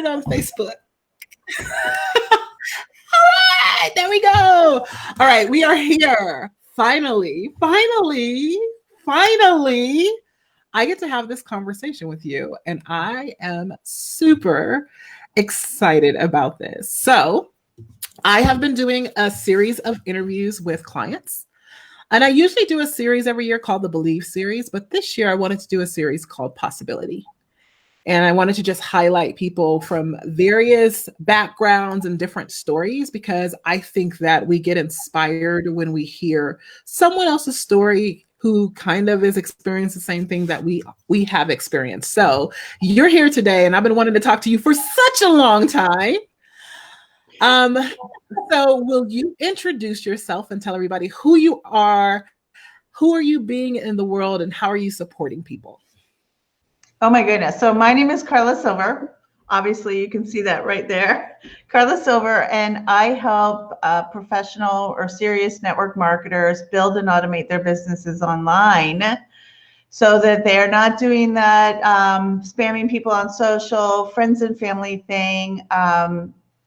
started on Facebook. All right, there we go. All right, we are here. Finally, I get to have this conversation with you, and I am super excited about this. So, I have been doing a series of interviews with clients, and I usually do a series every year called the Believe series, but this year I wanted to do a series called Possibility. And I wanted to just highlight people from various backgrounds and different stories because I think that we get inspired when we hear someone else's story who kind of is experiencing the same thing that we have experienced. So you're here today, and I've been wanting to talk to you for such a long time. So will you introduce yourself and tell everybody who you are, who are you being in the world, and how are you supporting people? Oh my goodness. So my name is Karla Silver. Obviously, you can see that right there. Karla Silver, and I help professional or serious network marketers build and automate their businesses online so that they're not doing that spamming people on social, friends and family thing.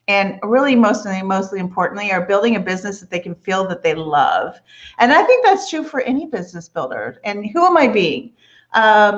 And really, mostly importantly, are building a business that they can feel that they love. And I think that's true for any business builder. And who am I being? I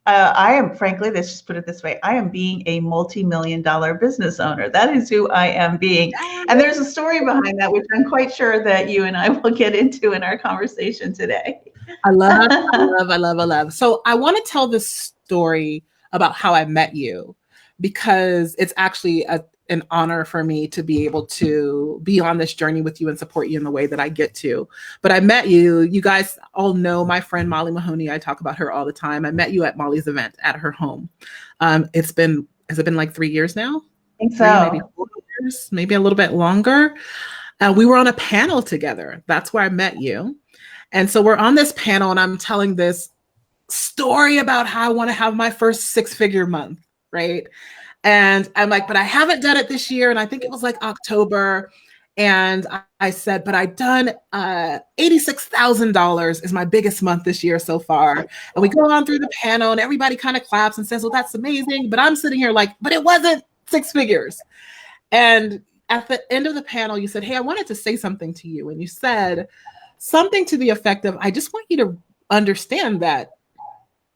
am, frankly, let's just put it this way. I am being a multi-million-dollar business owner. That is who I am being. And there's a story behind that, which I'm quite sure that you and I will get into in our conversation today. I love. So I want to tell this story about how I met you, because it's actually an honor for me to be able to be on this journey with you and support you in the way that I get to. But I met you. You guys all know my friend Molly Mahoney. I talk about her all the time. I met you at Molly's event at her home. Has it been like 3 years now? I think so. Maybe 4 years, maybe a little bit longer. We were on a panel together. That's where I met you. And so we're on this panel, and I'm telling this story about how I want to have my first six-figure month, right? And I'm like, but I haven't done it this year. And I think it was like October. And I said, but I've done $86,000 is my biggest month this year so far. And we go on through the panel, and everybody kind of claps and says, well, that's amazing. But I'm sitting here like, but it wasn't six figures. And at the end of the panel, you said, hey, I wanted to say something to you. And you said something to the effect of, I just want you to understand that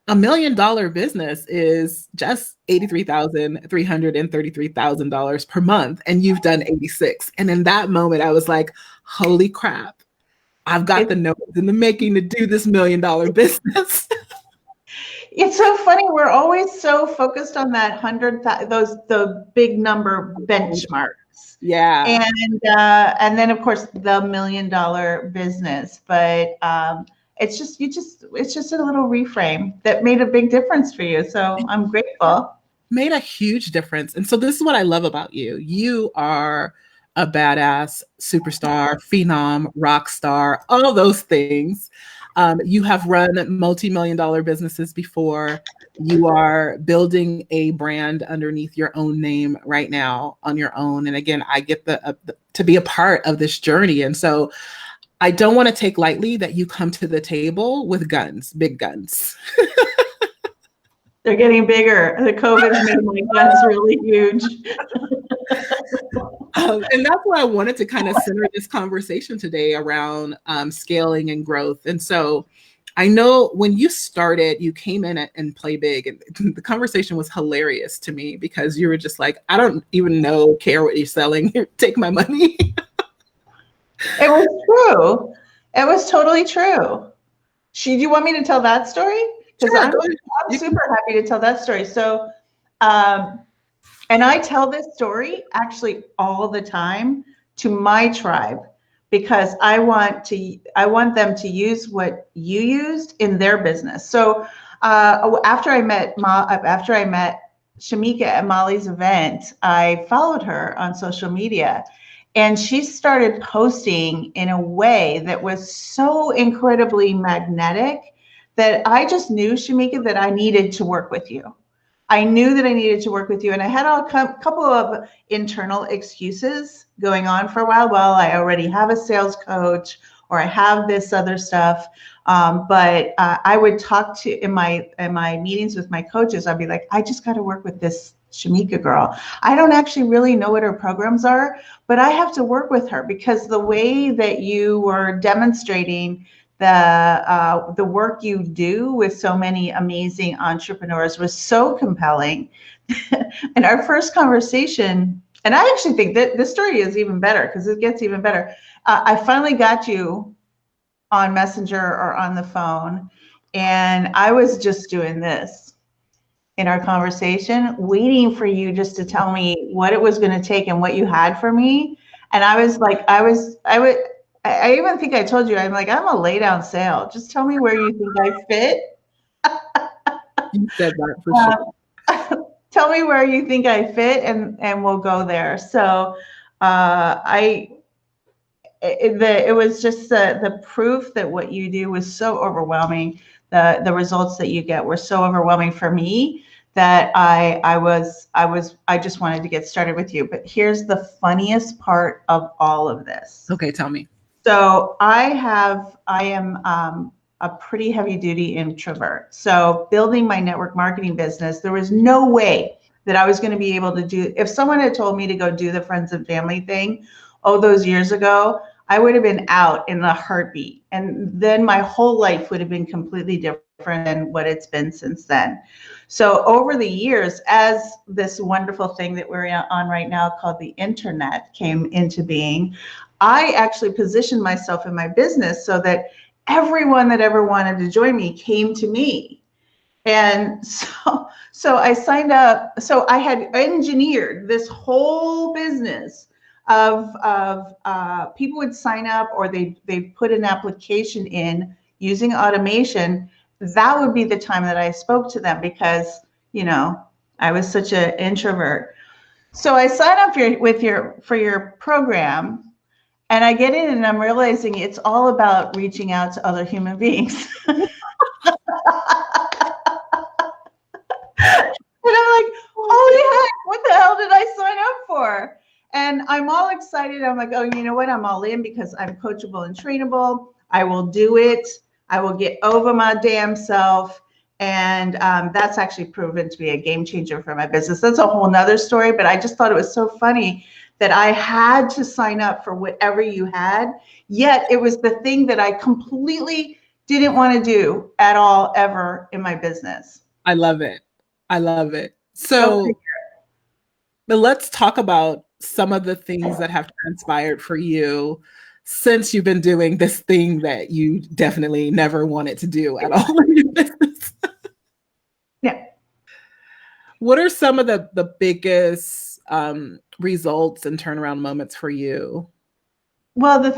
$1 million business is just $83,333,000 per month, and you've done 86. And in that moment, I was like, "Holy crap! I've got the notes in the making to do this $1 million business." It's so funny. We're always so focused on that the big number benchmarks. Yeah. And then of course the $1 million business, but. It's just a little reframe that made a big difference for you. So I'm grateful. Made a huge difference. And so this is what I love about you. You are a badass, superstar, phenom, rock star, all those things. You have run multi-million-dollar businesses before. You are building a brand underneath your own name right now on your own. And again, I get to be a part of this journey. And so I don't want to take lightly that you come to the table with guns, big guns. They're getting bigger. The COVID made my guns really huge. And that's why I wanted to kind of center this conversation today around scaling and growth. And so I know when you started, you came in and play big. And the conversation was hilarious to me because you were just like, I don't even care what you're selling. Here, take my money. It was true. It was totally true. Do you want me to tell that story? Because sure, I'm super happy to tell that story. So, and I tell this story actually all the time to my tribe because I want them to use what you used in their business. So, after I met Shamika at Molly's event, I followed her on social media. And she started posting in a way that was so incredibly magnetic that I just knew, Shamika, that I needed to work with you. I knew that I needed to work with you. And I had a couple of internal excuses going on for a while. Well, I already have a sales coach, or I have this other stuff. But I would talk to in my meetings with my coaches. I'd be like, I just got to work with this Shamika girl. I don't actually really know what her programs are, but I have to work with her because the way that you were demonstrating the work you do with so many amazing entrepreneurs was so compelling. And our first conversation, and I actually think that this story is even better because it gets even better. I finally got you on Messenger or on the phone, and I was just doing this in our conversation, waiting for you just to tell me what it was going to take and what you had for me. And I was like, I even think I told you, I'm like, I'm a lay down sale. Just tell me where you think I fit. You said that for Tell me where you think I fit, and we'll go there. So it was just the proof that what you do was so overwhelming. The results that you get were so overwhelming for me that I just wanted to get started with you. But here's the funniest part of all of this. Okay, tell me. So I am a pretty heavy duty introvert. So building my network marketing business, there was no way that I was going to be able to do, if someone had told me to go do the friends and family thing, those years ago, I would have been out in a heartbeat. And then my whole life would have been completely different than what it's been since then. So over the years, as this wonderful thing that we're on right now called the internet came into being, I actually positioned myself in my business so that everyone that ever wanted to join me came to me. And so I signed up. So I had engineered this whole business of people would sign up, or they put an application in using automation. That would be the time that I spoke to them because, I was such an introvert. So I signed up for your program. And I get in and I'm realizing it's all about reaching out to other human beings. And I'm like, holy heck, what the hell did I sign up for? And I'm all excited. I'm like, oh, you know what? I'm all in because I'm coachable and trainable. I will do it. I will get over my damn self. And that's actually proven to be a game changer for my business. That's a whole nother story, but I just thought it was so funny that I had to sign up for whatever you had, yet it was the thing that I completely didn't want to do at all ever in my business. I love it. I love it. So but let's talk about some of the things that have transpired for you since you've been doing this thing that you definitely never wanted to do at all in your business. Yeah. What are some of the biggest results and turnaround moments for you? Well, the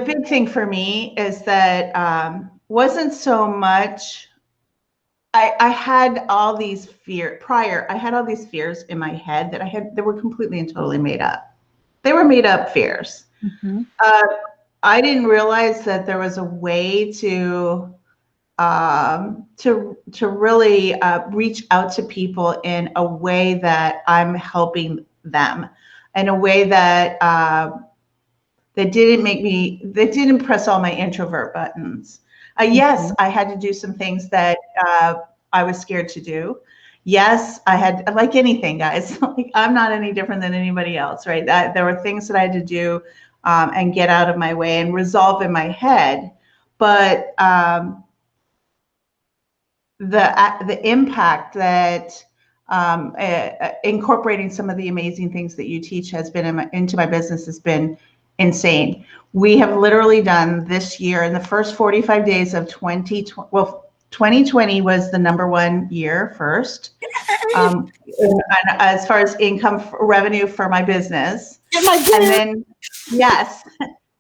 big thing for me is that wasn't so much. I had all these fears in my head that were completely and totally made up. They were made up fears. Mm-hmm. I didn't realize that there was a way to really reach out to people in a way that I'm helping them, in a way that that didn't press all my introvert buttons. Yes, I had to do some things that I was scared to do. Yes, I had, like anything, guys, like I'm not any different than anybody else, right? There were things that I had to do and get out of my way and resolve in my head. But the impact that incorporating some of the amazing things that you teach has been into my business has been insane. We have literally done this year in the first 45 days of 2020. Well, 2020 was the number one year first. As far as revenue for my business. And then, yes,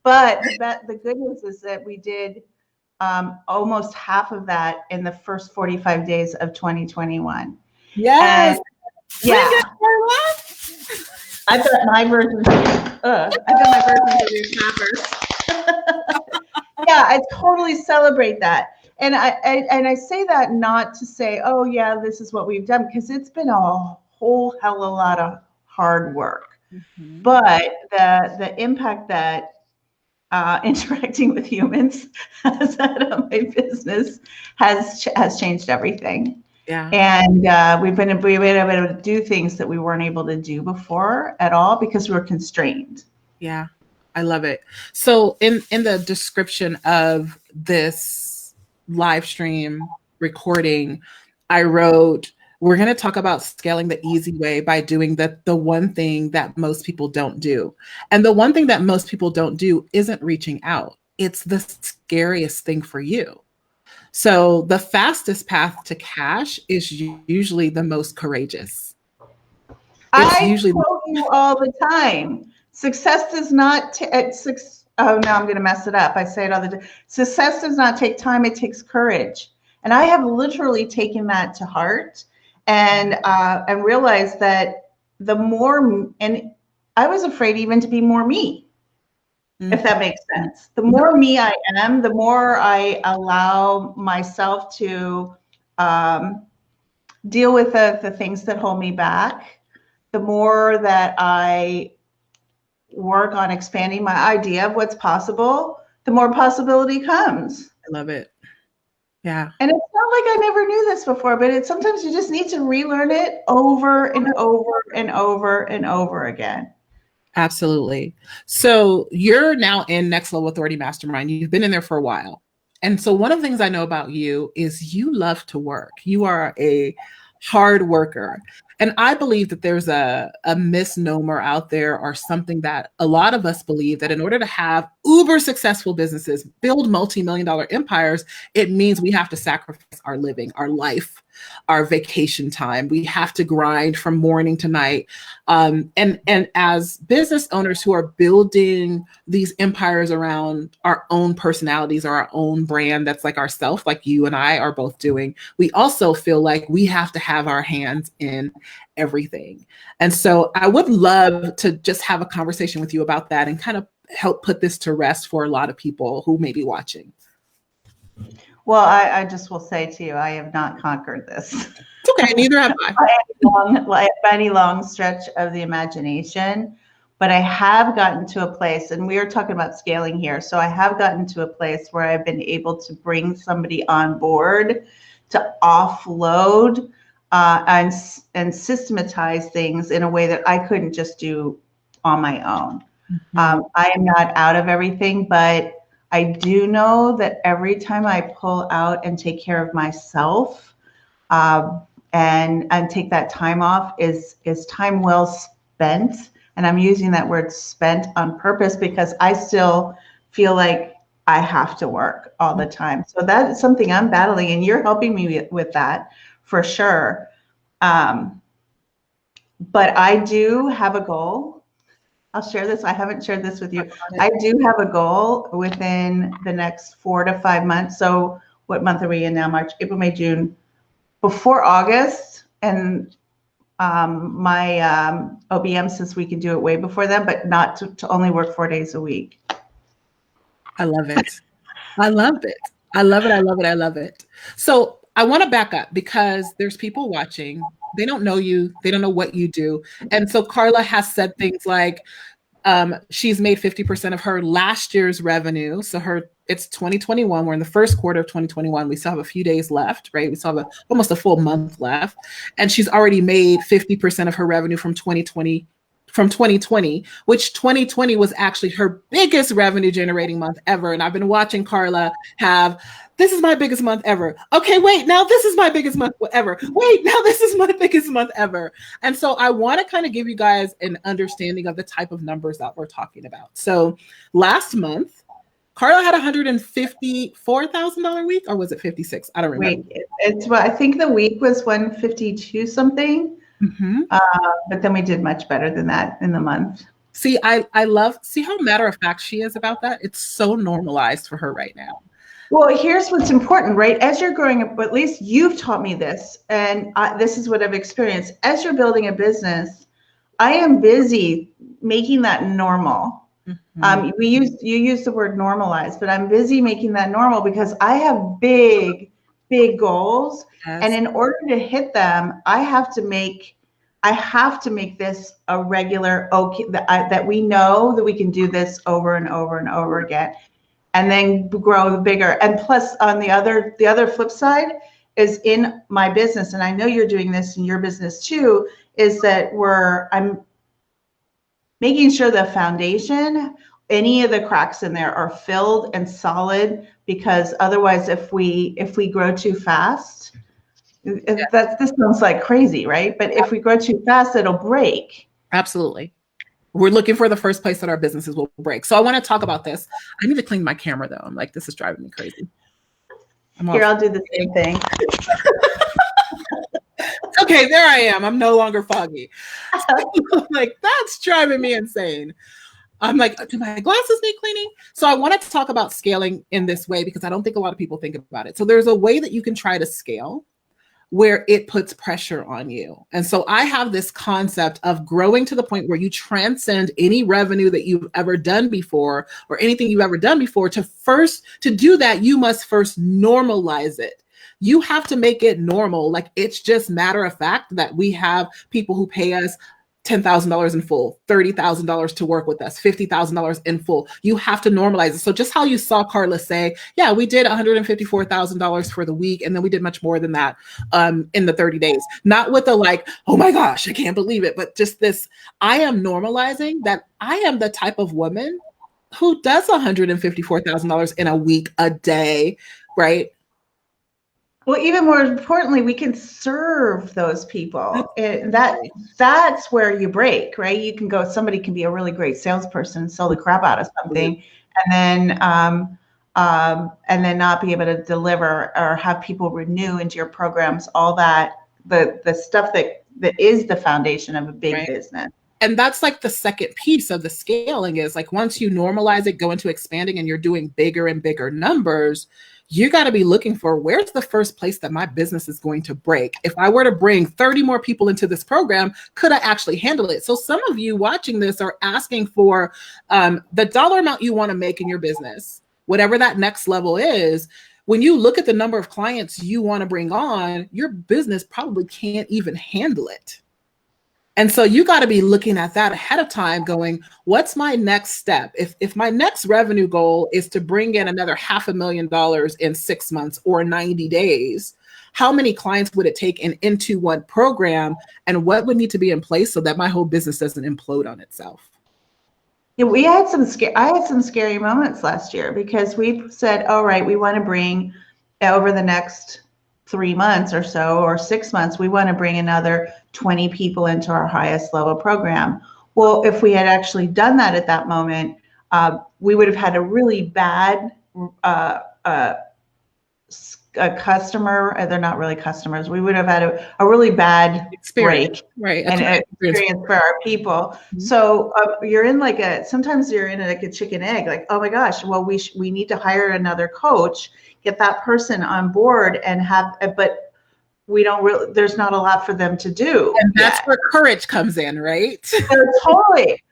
but the good news is that we did almost half of that in the first 45 days of 2021. Yes. And, yeah. I've got my version of your clappers. Yeah, I totally celebrate that. And I say that not to say, oh yeah, this is what we've done, because it's been a whole hell of a lot of hard work. Mm-hmm. But the impact that interacting with humans outside of my business has changed everything. Yeah. And we've been able to do things that we weren't able to do before at all because we were constrained. Yeah. I love it. So in the description of this live stream recording, I wrote, we're going to talk about scaling the easy way by doing the one thing that most people don't do. And the one thing that most people don't do isn't reaching out. It's the scariest thing for you. So the fastest path to cash is usually the most courageous. It's I usually tell you all the time, success does not oh, now I'm going to mess it up. I say it all the time. Success does not take time, it takes courage. And I have literally taken that to heart and realized that the more, and I was afraid even to be more me, if that makes sense. The more me I am, the more I allow myself to deal with the things that hold me back, the more that I work on expanding my idea of what's possible, the more possibility comes. I love it. Yeah. And it's not like I never knew this before, but sometimes you just need to relearn it over and over and over and over again. Absolutely. So you're now in Next Level Authority Mastermind. You've been in there for a while. And so one of the things I know about you is you love to work. You are a hard worker. And I believe that there's a misnomer out there or something that a lot of us believe that in order to have uber successful businesses, build multi-million-dollar empires, it means we have to sacrifice our living, our life, our vacation time. We have to grind from morning to night. And as business owners who are building these empires around our own personalities or our own brand that's like ourself, like you and I are both doing, we also feel like we have to have our hands in everything. And so I would love to just have a conversation with you about that and kind of help put this to rest for a lot of people who may be watching. Well, I just will say to you, I have not conquered this. It's okay, neither have I. By any long stretch of the imagination, but I have gotten to a place, and we are talking about scaling here. So I have gotten to a place where I've been able to bring somebody on board to offload and systematize things in a way that I couldn't just do on my own. Mm-hmm. I am not out of everything, but I do know that every time I pull out and take care of myself and take that time off is time well spent. And I'm using that word spent on purpose because I still feel like I have to work all the time. So that is something I'm battling, and you're helping me with that for sure. But I do have a goal. I'll share this. I haven't shared this with you. I do have a goal within the next 4 to 5 months. So what month are we in now? March, April, May, June. Before August, and my OBM says we can do it way before then, but not to only work 4 days a week. I love it. I love it. I love it. I love it. I love it. So I want to back up because there's people watching. They don't know you. They don't know what you do. And so Karla has said things like she's made 50% of her last year's revenue. So it's 2021. We're in the first quarter of 2021. We still have a few days left, right? We still have almost a full month left. And she's already made 50% of her revenue from 2020, which 2020 was actually her biggest revenue generating month ever. And I've been watching Karla this is my biggest month ever. Okay, wait, now this is my biggest month ever. Wait, now this is my biggest month ever. And so I want to kind of give you guys an understanding of the type of numbers that we're talking about. So last month, Karla had $154,000 week, or was it 56? I don't remember. Wait, I think the week was 152 something. Mm-hmm. But then we did much better than that in the month. See, I see how matter of fact she is about that. It's so normalized for her right now. Well, here's what's important, right? As you're growing up, at least you've taught me this, and this is what I've experienced. As you're building a business, I am busy making that normal. Mm-hmm. You use the word normalize, but I'm busy making that normal because I have big goals. Yes. And in order to hit them, I have to make I have to make this a regular, okay, that we know that we can do this over and over and over again, and then grow bigger. And plus, on the other flip side is in my business, and I know you're doing this in your business too, is that I'm making sure the foundation, any of the cracks in there are filled and solid, because otherwise, if we grow too fast, this sounds like crazy, right? But if we grow too fast, it'll break. Absolutely. We're looking for the first place that our businesses will break. So I want to talk about this. I need to clean my camera though. I'm like, this is driving me crazy. Here, I'll do the same thing. Okay, there I am. I'm no longer foggy. Like, that's driving me insane. I'm like, do my glasses need cleaning? So I want to talk about scaling in this way because I don't think a lot of people think about it. So there's a way that you can try to scale where it puts pressure on you. And so I have this concept of growing to the point where you transcend any revenue that you've ever done before or anything you've ever done before. To do that, you must first normalize it. You have to make it normal. Like, it's just matter of fact that we have people who pay us $10,000 in full, $30,000 to work with us, $50,000 in full. You have to normalize it. So just how you saw Karla say, yeah, we did $154,000 for the week, and then we did much more than that in the 30 days. Not with the like, oh my gosh, I can't believe it, but just this, I am normalizing that I am the type of woman who does $154,000 in a week, a day, right? Well, even more importantly, we can serve those people. That's where you break, right? You can go, somebody can be a really great salesperson, sell the crap out of something, and then not be able to deliver or have people renew into your programs, all that, the stuff that is the foundation of a big business. And that's like the second piece of the scaling is like, once you normalize it, go into expanding, and you're doing bigger and bigger numbers, you got to be looking for, where's the first place that my business is going to break? If I were to bring 30 more people into this program, could I actually handle it? So some of you watching this are asking for the dollar amount you want to make in your business, whatever that next level is. When you look at the number of clients you want to bring on, your business probably can't even handle it. And so you got to be looking at that ahead of time going, what's my next step? If my next revenue goal is to bring in another $500,000 in 6 months or 90 days, how many clients would it take into one program? And what would need to be in place so that my whole business doesn't implode on itself? Yeah, I had some scary moments last year because we said, all right, we want to bring over the next 3 months or so, or 6 months, we want to bring another 20 people into our highest level program. Well, if we had actually done that at that moment, we would have had a really bad customer. They're not really customers. We would have had a really bad experience, break, and experience for our people. Mm-hmm. So you're in sometimes you're in like a chicken egg, like, oh my gosh, well, we need to hire another coach, get that person on board and but we don't really, there's not a lot for them to do. And that's where courage comes in, right? So totally.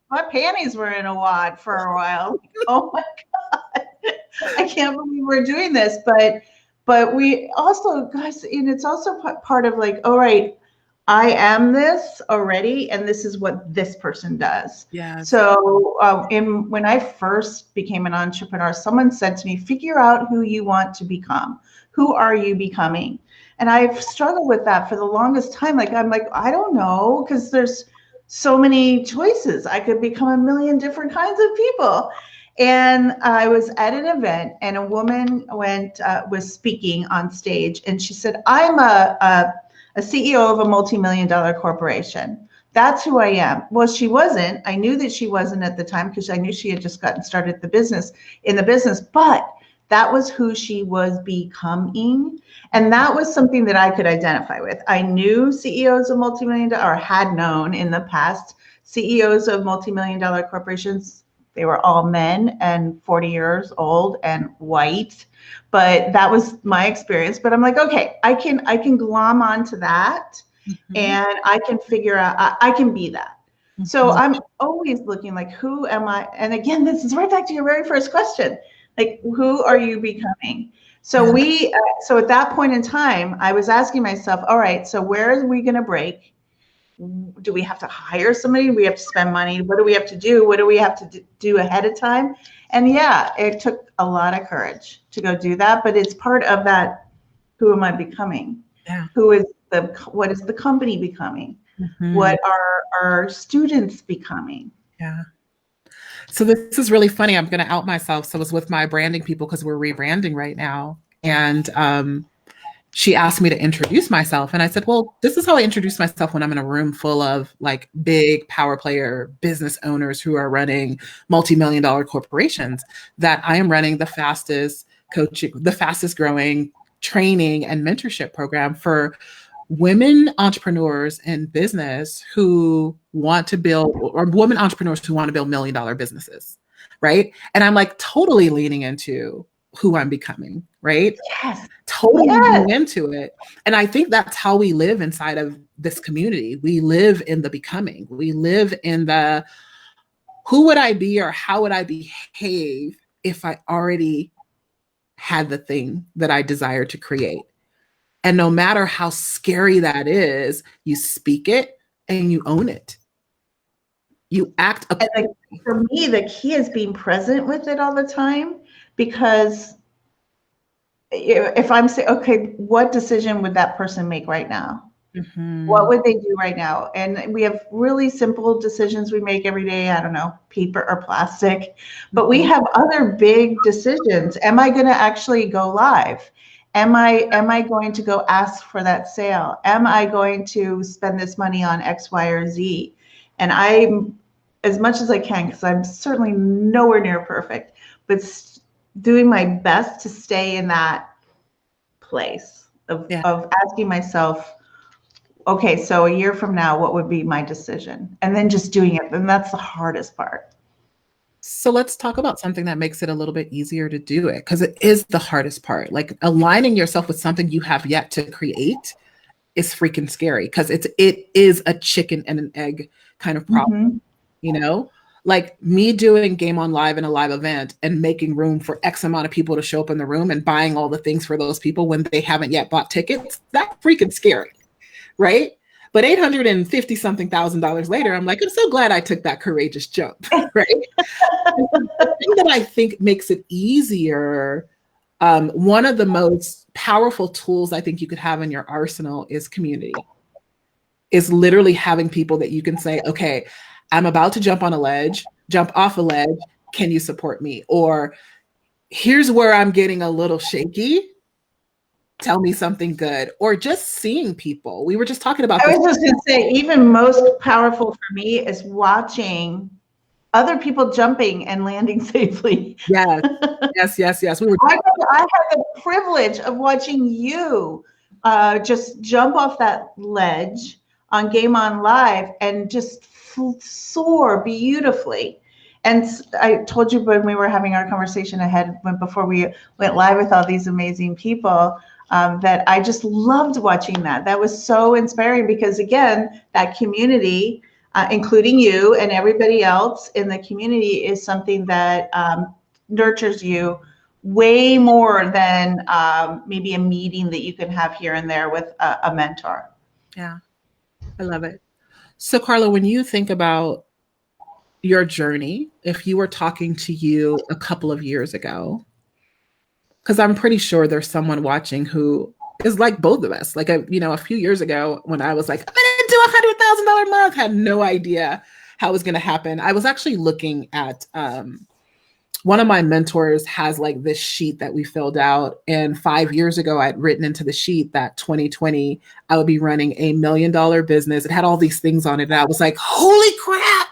My panties were in a wad for a while. Oh my God. I can't believe we're doing this, but we also, guys, and it's also part of like, all right, I am this already, and this is what this person does. Yeah. So when I first became an entrepreneur, someone said to me, figure out who you want to become. Who are you becoming? And I've struggled with that for the longest time. I'm like, I don't know, because there's so many choices. I could become a million different kinds of people. And I was at an event, and a woman was speaking on stage, and she said, I'm a CEO of a multi-million-dollar corporation. That's who I am. Well, she wasn't. I knew that she wasn't at the time because I knew she had just gotten started in the business, but that was who she was becoming. And that was something that I could identify with. I knew CEOs of multi-million-dollar, or had known in the past, CEOs of multi-million-dollar corporations. They were all men and 40 years old and white, but that was my experience. But I'm like, okay, I can glom onto that, and I can figure out, I can be that. Mm-hmm. So I'm always looking like, who am I? And again, this is right back to your very first question, like, who are you becoming? So so at that point in time, I was asking myself, all right, so where are we going to break? Do we have to hire somebody? Do we have to spend money? What do we have to do? What do we have to do ahead of time? And yeah, it took a lot of courage to go do that, but it's part of that. Who am I becoming? Yeah. What is the company becoming? Mm-hmm. What are our students becoming? Yeah. So this is really funny. I'm going to out myself. So I was with my branding people because we're rebranding right now. And she asked me to introduce myself. And I said, well, this is how I introduce myself when I'm in a room full of like big power player business owners who are running multi-million-dollar corporations, that I am running the fastest coaching, the fastest growing training and mentorship program for women entrepreneurs in business who want to build, or women entrepreneurs who want to build $1 million businesses. Right. And I'm like totally leaning into who I'm becoming. Right. Yes. Totally Yes. leaning into it. And I think that's how we live inside of this community. We live in the becoming. We live in the who would I be or how would I behave if I already had the thing that I desire to create. And no matter how scary that is, you speak it and you own it. You act accordingly. For me, the key is being present with it all the time, because if I'm saying, okay, what decision would that person make right now? Mm-hmm. What would they do right now? And we have really simple decisions we make every day. I don't know, paper or plastic, but we have other big decisions. Am I going to actually go live? Am I going to go ask for that sale? Am I going to spend this money on X, Y, or Z? And I'm, as much as I can, because I'm certainly nowhere near perfect, but doing my best to stay in that place of asking myself, okay, so a year from now, what would be my decision? And then just doing it. And that's the hardest part. So let's talk about something that makes it a little bit easier to do it, because it is the hardest part. Like aligning yourself with something you have yet to create is freaking scary, because it is a chicken and an egg kind of problem, you know? Like me doing Game On Live in a live event and making room for X amount of people to show up in the room and buying all the things for those people when they haven't yet bought tickets, that's freaking scary. Right? But $850,000 later, I'm like, I'm so glad I took that courageous jump. Right? The thing that I think makes it easier, one of the most powerful tools I think you could have in your arsenal is community. Is literally having people that you can say, okay, I'm about to jump off a ledge. Can you support me? Or here's where I'm getting a little shaky. Tell me something good. Or just seeing people. We were just talking about this. I was just going to say, even most powerful for me is watching other people jumping and landing safely. Yes. I had the privilege of watching you just jump off that ledge on Game On Live and just soar beautifully. And I told you when we were having our conversation before we went live with all these amazing people, that I just loved watching that. That was so inspiring, because again, that community, including you and everybody else in the community, is something that nurtures you way more than maybe a meeting that you can have here and there with a mentor. Yeah, I love it. So Karla, when you think about your journey, if you were talking to you a couple of years ago, because I'm pretty sure there's someone watching who is like both of us. Like, a few years ago when I was like, I'm going to do $100,000 a month, had no idea how it was going to happen. I was actually looking at, one of my mentors has like this sheet that we filled out. And 5 years ago, I'd written into the sheet that 2020, I would be running a $1 million business. It had all these things on it. And I was like, holy crap.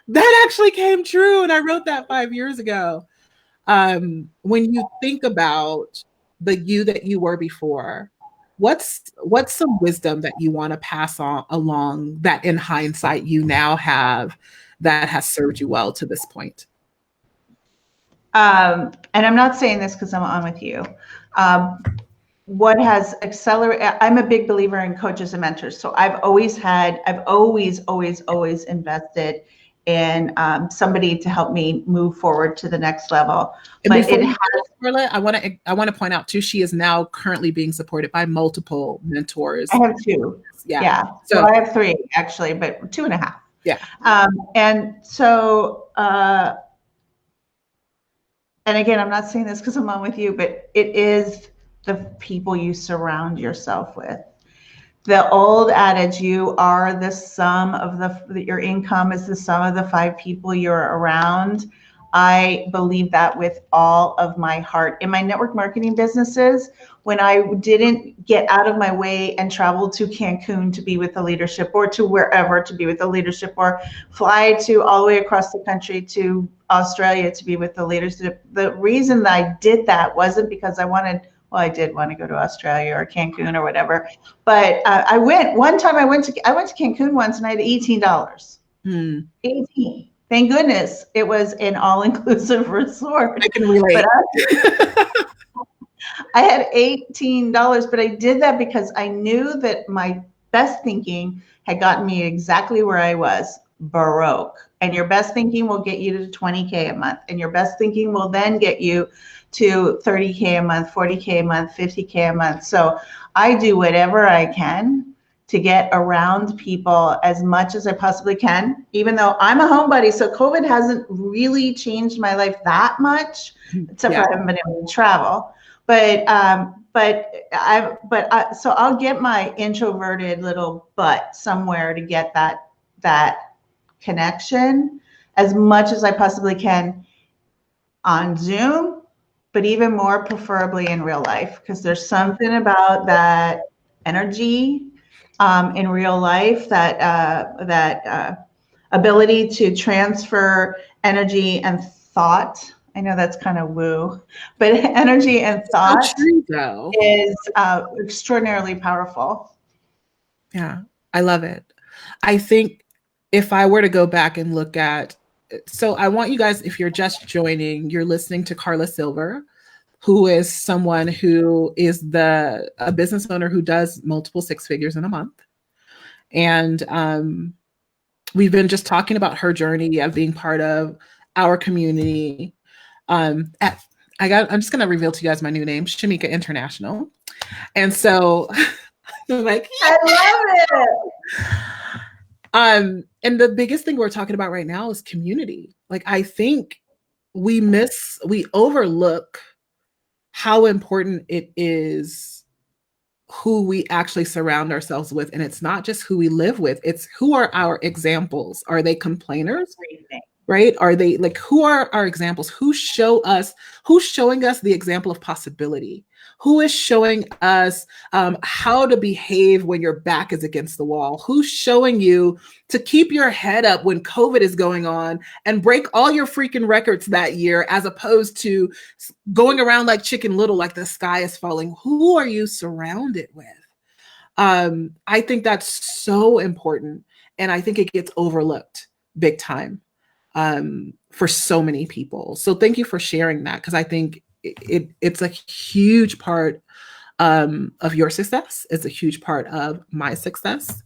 That actually came true. And I wrote that 5 years ago. When you think about the you that you were before, what's some wisdom that you want to pass on along that in hindsight you now have that has served you well to this point? And I'm not saying this because I'm on with you. What has accelerated, I'm a big believer in coaches and mentors. So I've always invested and somebody to help me move forward to the next level. And But before it we has, go, Carla, I want to point out too, she is now currently being supported by multiple mentors. I have two. Yeah. Yeah. So Well, I have three actually, but two and a half. yeah. And so, and again, I'm not saying this because I'm on with you, but it is the people you surround yourself with. The old adage, you are the sum of your income is the sum of the 5 people you're around. I believe that with all of my heart. In my network marketing businesses, when I didn't get out of my way and travel to Cancun to be with the leadership, or to wherever to be with the leadership, or fly to all the way across the country to Australia to be with the leadership, the reason that I did that wasn't because I wanted, well, I did want to go to Australia or Cancun or whatever, but I went one time. I went to Cancun once, and I had $18. 18. Thank goodness it was an all-inclusive resort. I can relate. But I had $18, but I did that because I knew that my best thinking had gotten me exactly where I was, Baroque. And your best thinking will get you to 20K a month, and your best thinking will then get you to 30K a month, 40K a month, 50K a month. So I do whatever I can to get around people as much as I possibly can, even though I'm a homebody. So COVID hasn't really changed my life that much, except for I haven't been able to travel. So I'll get my introverted little butt somewhere to get that connection as much as I possibly can on Zoom, but even more preferably in real life, because there's something about that energy in real life, that ability to transfer energy and thought. I know that's kind of woo, but energy and thought is extraordinarily powerful. Yeah, I love it. I think if I were to go back and look at, so I want you guys, if you're just joining, you're listening to Karla Silver, who is someone who is a business owner who does multiple 6 figures in a month. And we've been just talking about her journey of being part of our community. I'm just going to reveal to you guys my new name, Shamika International. And so I'm like, I love it. And the biggest thing we're talking about right now is community. Like, I think we overlook how important it is who we actually surround ourselves with. And it's not just who we live with, it's who are our examples. Are they complainers? Right? Are they like, who are our examples? Who's showing us the example of possibility? Who is showing us how to behave when your back is against the wall? Who's showing you to keep your head up when COVID is going on and break all your freaking records that year, as opposed to going around like Chicken Little, like the sky is falling? Who are you surrounded with? I think that's so important. And I think it gets overlooked big time for so many people. So thank you for sharing that, because I think it's a huge part of your success. It's a huge part of my success.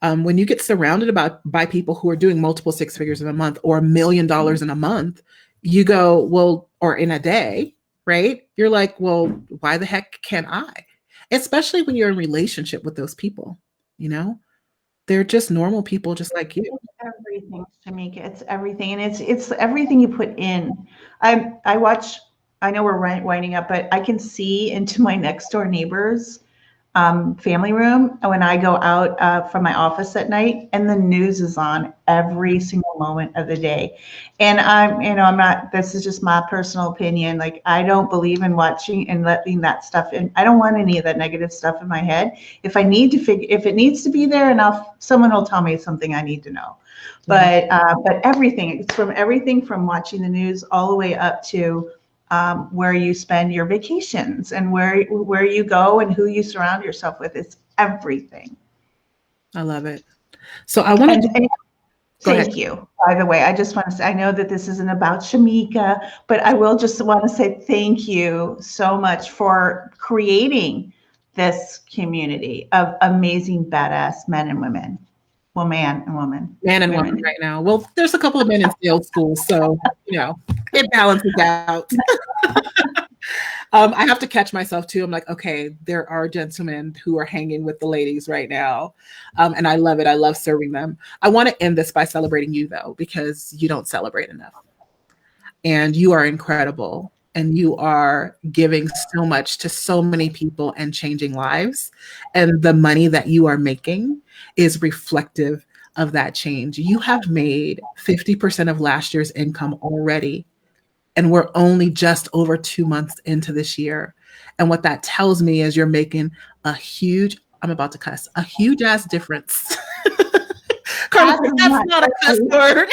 When you get surrounded by people who are doing multiple 6 figures in a month or $1 million in a month, you go, well, or in a day, right? You're like, well, why the heck can't I? Especially when you're in relationship with those people, they're just normal people just like you. It's everything, Shamika. It's everything. And it's everything you put in. I watch, I know we're winding up, but I can see into my next door neighbor's family room when I go out from my office at night, and the news is on every single moment of the day. And I'm not, this is just my personal opinion. Like, I don't believe in watching and letting that stuff in. I don't want any of that negative stuff in my head. If it needs to be there enough, someone will tell me something I need to know. But everything, it's from everything from watching the news all the way up to where you spend your vacations and where you go and who you surround yourself with. It's everything. I love it. So I want to thank you. By the way, I just want to say, I know that this isn't about Shamika, but I will just want to say thank you so much for creating this community of amazing, badass men and women. Well, man and woman. Man and woman Women. right now. Well, there's a couple of men in sales school, so it balances out. I have to catch myself too. I'm like, okay, there are gentlemen who are hanging with the ladies right now. And I love it. I love serving them. I want to end this by celebrating you, though, because you don't celebrate enough. And you are incredible. And you are giving so much to so many people and changing lives. And the money that you are making is reflective of that change. You have made 50% of last year's income already, and we're only just over 2 months into this year. And what that tells me is you're making a huge, I'm about to cuss, a huge ass difference. Karla, that's not a cuss word.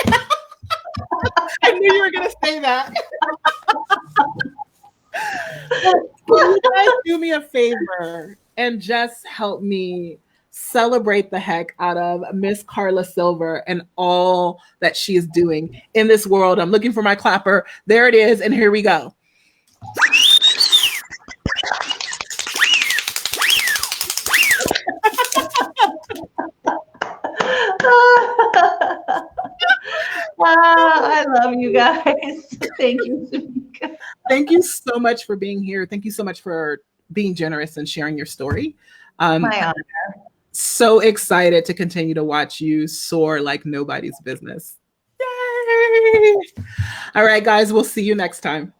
I knew you were going to say that. Can you guys do me a favor and just help me celebrate the heck out of Miss Karla Silver and all that she is doing in this world? I'm looking for my clapper. There it is. And here we go. I love you guys. Thank you. Thank you so much for being here. Thank you so much for being generous and sharing your story. My honor. So excited to continue to watch you soar like nobody's business. Yay! All right, guys, we'll see you next time.